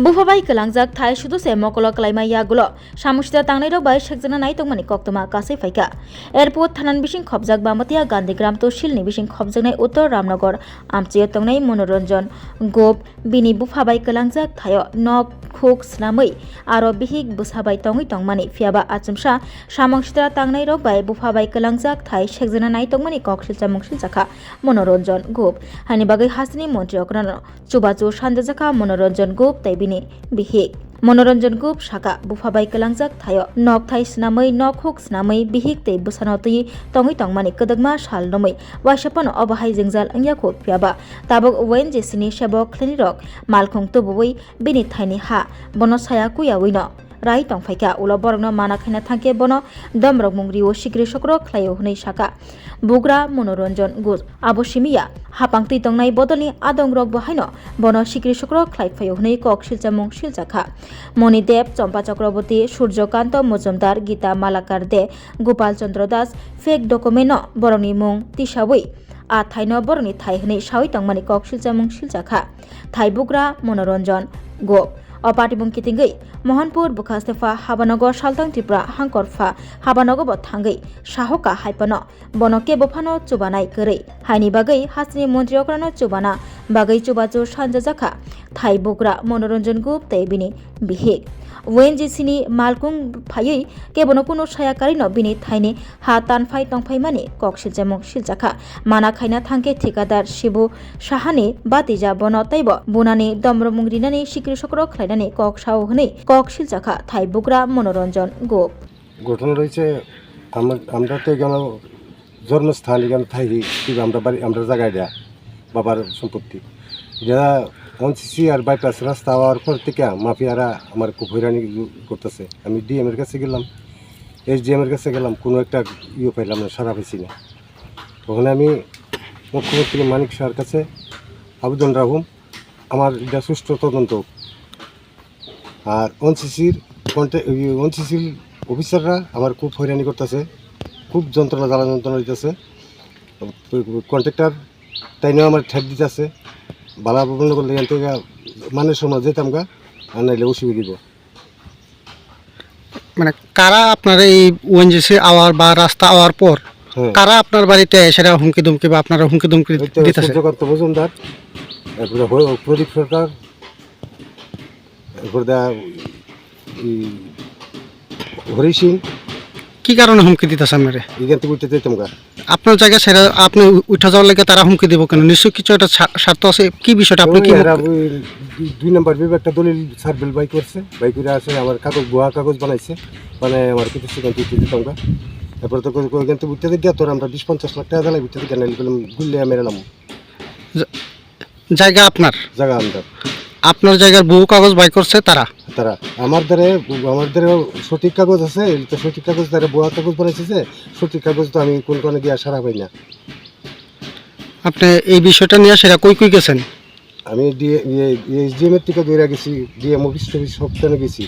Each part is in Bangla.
Bufabai kelangjak thai sudu se mokolo kalaima yagulo samusida tangnai rok bai sekjana nai tongmani koktoma kasai faika airport thanan bising khobjak bamatia Gandhigram toshil ni bising khobjaknai Uttor Ramnagar amchiyo tongnai Monoranjan Gop bini bufabai kelangjak thayo nok khuk snamai aro bihik busabai tongui tongmani phiaba achumsa samangsida tangnai rok bai bufabai kelangjak thai sekjana nai tongmani koksilcha mungsilchakha Monoranjan Gop hani bagai hasini mantri okrano chubachu sanjajaka Monoranjan Gop tai bini bihik Monoranjan Gop saka bufabai kelangjak thayo nok thai snamai nok huk snamai bihik tei busanotui tongui tongmani kedagma sal nomai waisapano obahai jengjal angya kho phiaba tabok ONGC ni sebok khleni rok malkhung tubui bini thaini ha bono saya kuyawino rai tongfaika ulo borokno mana khaina thangke bono domrok mungriwo sikri sokro khlaio hunai saka bugra Monoranjan Gop abo simia hapangtui tongnai bodolni adongrok bahaino bono sikri sokro khlaifaio hunai kok silchamung silchakha Moni Dev Chompa Chakraborty Surjokant Mojumdar Gita Malakar De Gopal Chandra Das fake document borokni mung tisawui a thaino borokni thai hunai sawi tongmani kok silchamung silchakha thai bugra Monoranjan Gop Opatibung kitingui Mohanpur Bukhastefa Habanagar Saltang Tripura Hangkorfa Habanagar bo thangai Sahoka haipano bonoke bofano chubanai korei haini bagai hasni mantri okrano chubana bagai chubachu sanjajaka thai bugra Monoranjan Gop tei bini bihik ONGC ni malkung phaiui kebono kuno sayakari no bini thaini ha tanfai tongfai mani kok siljamung siljaka mana khaina thangke thikadar Shibu Sahani batija bono taibo bunani domromung rinani sikri sokro khlainani kok sao hunai kok siljaka thai bugra Monoranjan Gop গঠন রয়েছে আমরা তো এখানে জন্মস্থান এখানে থাকি কিন্তু আমরা জায়গায় দেয়া বাবার সম্পত্তি এটা ONGC আর বাইপাস রাস্তা হওয়ার পর থেকে মাফিয়ারা আমার খুব হয়রানি করতেছে আমি ডিএম এর কাছে গেলাম SDM এর কাছে গেলাম কোনো একটা পাইলাম না সারা পাইছি না তখন আমি মুখ্যমন্ত্রী মানিক শাহর কাছে আবেদন রাখুম আমার এটা সুষ্ঠু তদন্ত আর ONGCর অফিসাররা আমার খুব হয়রানি করতেছে খুব যন্ত্রণা জ্বালা যন্ত্রণা দিতেছে কন্ট্রাক্টর তাই নিয়ে আমার ঠেক দিতেছে বালা বন্ধ করলে এখান থেকে মানের সময় যেতাম গা আর নাইলে অসুবিধা দিব মানে কারা আপনার এই ONGC আওয়ার বা রাস্তা আওয়ার পর কারা আপনার বাড়িতে সেটা হুমকি দুমকি বা আপনারা হুমকি দুমকি দিতেছে সূর্যকান্ত মজুমদার এরপরে প্রদীপ সরকার এরপরে হরি সিং কি কারণে হুমকি দিতেছে আপনারে এখান থেকে উঠতে যেতাম গা আপনার জায়গায় সেটা আপনি উঠা যাওয়ার লাগে তারা হুমকি দিব কেন নিশ্চয়ই কিছু একটা স্বার্থ আছে কি বিষয়টা আপনি কি 2 নম্বর বিভাগটা দলিল সার্ভেল বাই করছে বাই করে আসে আমার কাগজ গোয়া কাগজ বানাইছে মানে আমার কিছু সেখান থেকে যেতাম গা তারপরে তো ওইখান থেকে উঠতে গিয়ে তোর আমরা 20-50 লাখ টাকা দিলাই উঠতে গিয়ে গুল্লে মেরালাম জায়গা আপনার জায়গা আমরা আপনার জায়গার বহু কাগজ বাই করছে তারা আমার দ্বারা সঠিক কাগজ আছে তো সঠিক কাগজ দ্বারা বোয়া কাগজ বানাইছে সঠিক কাগজ তো আমি কোন গিয়া সারা পাই না আপনি এই বিষয়টা নিয়ে সেটা কই গেছেন আমি SDM এর থেকে দৌড়া গেছি ডিএম অফিস সব স্থানে গেছি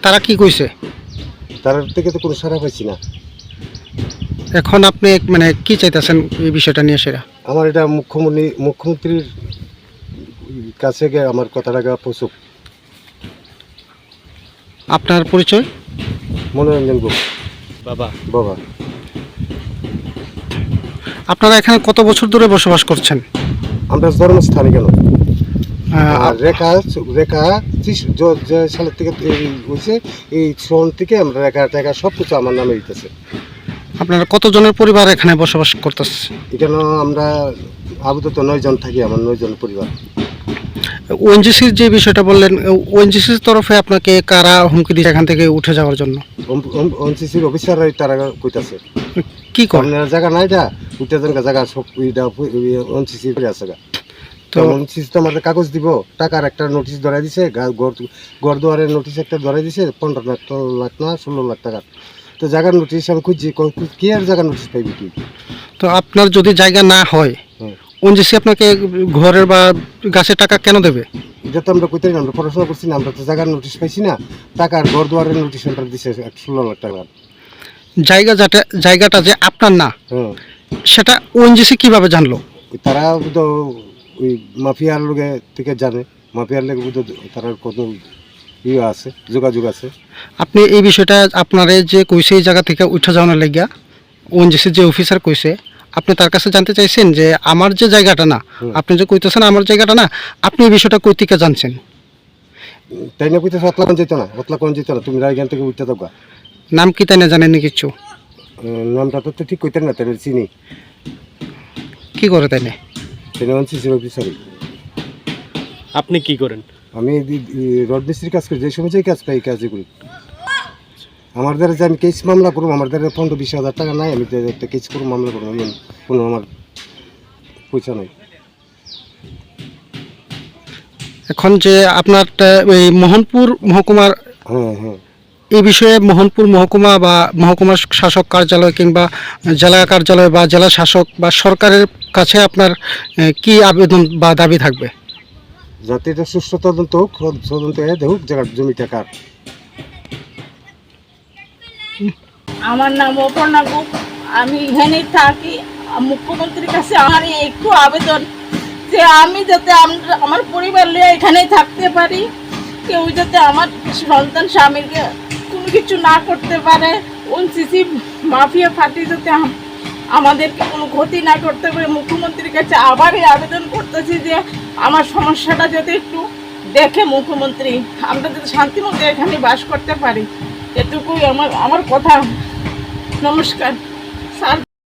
তারা কি কইছে তার থেকে তো কোনো সারা পাইছি না এখন আপনি মানে কি চাইতেছেন এই বিষয়টা নিয়ে সেটা আমার এটা মুখ্যমন্ত্রীর কাছে গিয়ে আমার কথাটা পৌঁছুক আপনার পরিচয় মনোরঞ্জন গুপ বাবা আপনারা এখানে কত বছর ধরে বসবাস করছেন আমরা জন্মস্থানে কেন রেখা যে সালের থেকে হয়েছে এই শ্রম থেকে আমরা রেখা সব কিছু আমার নামে দিতেছে আপনারা কতজনের পরিবার এখানে বসবাস করতেছে এখানে আমরা আপাতত 9 জন থাকি আমার 9 জন পরিবার ONGCর যে বিষয়টা বললেন ONGCর তরফে আপনাকে কারা হুমকি দিচ্ছে এখান থেকে উঠে যাওয়ার জন্য ONGCর অফিসাররাই তারা কইতাছে কি করেন জায়গা নাই এটা উঠে যান জায়গা সব ONGCর আছে তো ONGC তো আমাদের কাগজ দিব টাকার একটা নোটিশ ধরাই দিছে ঘর দুয়ারের নোটিশ একটা ধরাই দিছে 15 লাখ না 16 লাখ টাকা তো জায়গার নোটিশ আমি খুঁজছি কি আর জায়গার নোটিশ পাইবি কি তো আপনার যদি জায়গা না হয় ONGC আপনাকে ঘরের বা গাছের টাকা কেন দেবে এটা তো আমরা কইতে না আমরা পড়াশোনা করছি না আমরা তো জায়গার নোটিশ পাইছি না টাকার ঘর দুয়ারের নোটিশ আমরা দিছে 16 লাখ টাকা জায়গাটা যে আপনার না সেটা ONGC কিভাবে জানলো তারা তো ওই মাফিয়ার লোকে থেকে জানে মাফিয়ার লেগে বুঝতে তার কত ইয়ে আছে, যোগাযোগ আছে। আপনি এই বিষয়টা আপনারে যে কইছে এই জায়গা থেকে উঠে যাওয়ার লাগিয়া ওএনজিসির যে অফিসার কইছে, আপনি তার কাছে জানতে চাইছেন যে আমার যে জায়গাটা না, আপনি যে কইতেছেন আমার জায়গাটা না, আপনি এই বিষয়টা কই থেকে জানছেন? তাই না কইতেছে অতলা কোন যেত না, তুমি এখান থেকে উঠতে থাকবা। নাম কি তাই না জানেন না কিছু? নামটা তো ঠিক কইতেন না, তাই চিনি। কি করে তাই না? তাই অনসিসির অফিসারই। আপনি কি করেন? আমি রড মিস্ত্রির কাজ করি, যে সময় যে কাজ পাই এই কাজই করি। আমার দ্বারা যে আমি কেস মামলা করবো, আমার দ্বারা 15-20 হাজার টাকা নাই, আমি একটা কেস করবো, মামলা করবো, আমি কোনো আমার পয়সা নাই। এখন যে আপনার ওই মোহনপুর মহকুমার হ্যাঁ হ্যাঁ, এই বিষয়ে মোহনপুর মহকুমা বা মহকুমা শাসক কার্যালয় কিংবা জেলা কার্যালয় বা জেলা শাসক বা সরকারের কাছে আপনার কি আবেদন বা দাবি থাকবে? যাতে এটা সুষ্ঠু তদন্ত হোক, তদন্ত দেখুক জায়গার জমিটা কার। আমার নাম অপর্ণা গুপ, আমি এখানেই থাকি। মুখ্যমন্ত্রীর কাছে আমার একটু আবেদন যে আমি যাতে আমার পরিবার নিয়ে এখানেই থাকতে পারি, কেউ যাতে আমার সন্তান স্বামীকে কোনো কিছু না করতে পারে, ওএনজিসি মাফিয়া ফাটি যাতে আমাদেরকে কোনো ক্ষতি না করতে পারে। মুখ্যমন্ত্রীর কাছে আবারই আবেদন করতেছি যে আমার সমস্যাটা যাতে একটু দেখে মুখ্যমন্ত্রী, আমরা যাতে শান্তিমতো এখানে বাস করতে পারি, এটুকুই আমার কথা। নমস্কার স্যার।